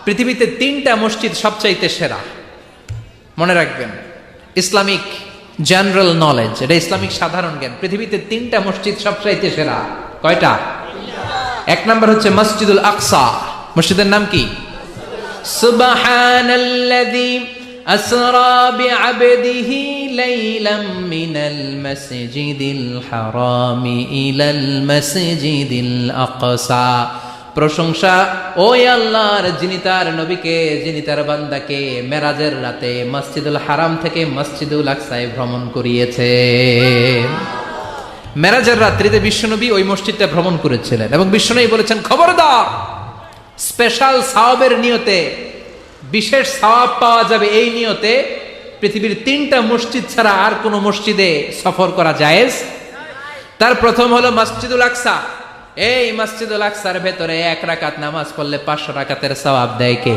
পৃথিবীতে 3টা মসজিদ সবচাইতে সেরা, মনে রাখবেন। ইসলামিক জেনারেল নলেজ, এটা ইসলামিক সাধারণ জ্ঞান। পৃথিবীতে 3টা মসজিদ সবচাইতে সেরা। কয়টা? 1 নাম্বার হচ্ছে মসজিদুল আকসা। মসজিদের নাম কি? সুবহানাল্লাযী আসরা বিআবদিহি লাইলাম মিনাল মাসজিদিল হারামি ইলাল মাসজিদিল আকসা। প্রশংসা ওই আল্লাহর, যিনি তার নবীকে, যিনি তার বান্দাকে মেরাজের রাতে মসজিদুল হারাম থেকে মসজিদুল আকসায় ভ্রমণ করিয়েছে। মেরাজের রাত্রিতে বিশ্বনবী ওই মসজিদটা ভ্রমণ করেছিলেন এবং বিশ্বনবী বলেছেন, খবরদার, স্পেশাল সওয়াবের নিয়তে, বিশেষ সওয়াব পাওয়া যাবে এই নিয়তে পৃথিবীর 3টা মসজিদ ছাড়া আর কোন মসজিদে সফর করা জায়েজ। তার প্রথম হলো মসজিদুল আকসা। এই মসজিদুল আকসার ভেতরে 1 রাকাত নামাজ পড়লে 500 রাকাতের সওয়াব দেয় কে?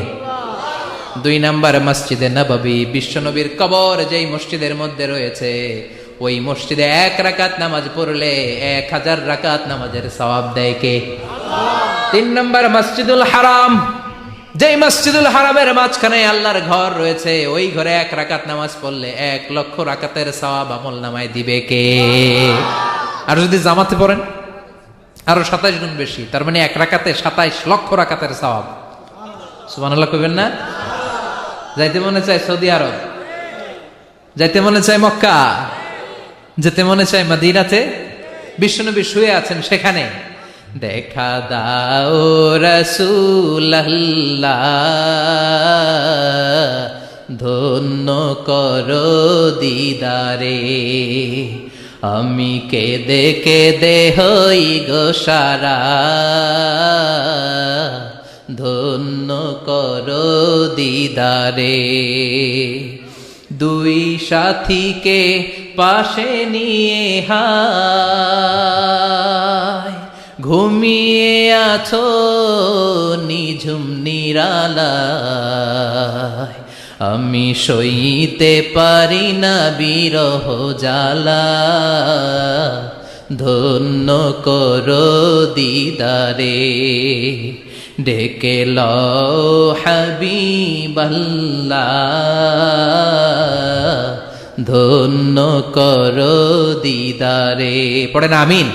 2 নাম্বার মসজিদে নববী, বিশ্বনবীর কবর যেই মসজিদের মধ্যে রয়েছে, ওই মসজিদে 1 রাকাত নামাজ পড়লে 1000 রাকাত নামাজের সওয়াব দেয় কে? 3 নাম্বার মসজিদুল হারাম, যেই মসজিদুল হারামের মাঝখানে আল্লাহর ঘর রয়েছে, ওই ঘরে 1 রাকাত নামাজ পড়লে 1 লক্ষ রাকাতের সওয়াব আমল নামায় দিবে কে? আর যদি জামাতে পড়েন আরো 27 গুণ বেশি, তার মানে 1 রাকাতে 27 লক্ষ রাকাতের সওয়াব। সুবহানাল্লাহ কইবেন না? যাইতে মনে চায় সৌদি আরব, যাইতে মনে চায় মক্কা, যেতে মনে চায় মদিনাতে। বিশ্বনবী শুয়ে আছেন সেখানে, দেখা দাও রাসূলুল্লাহ, ধন্য করো দিদারে, আমি কেঁদে কেঁদে হই গো সারা, ধন্য করো দিদারে। 2 সাথীকে পাশে নিয়ে হায় ঘুমিয়ে আছো নিঝুম নিরালায়, আমি সইতে পারি না বিরহ জ্বালা, ধন্য করো দিদারে, ডেকে লও হাবিবাল্লাহ, ধন্য করো দিদারে। পড়েন আমিন।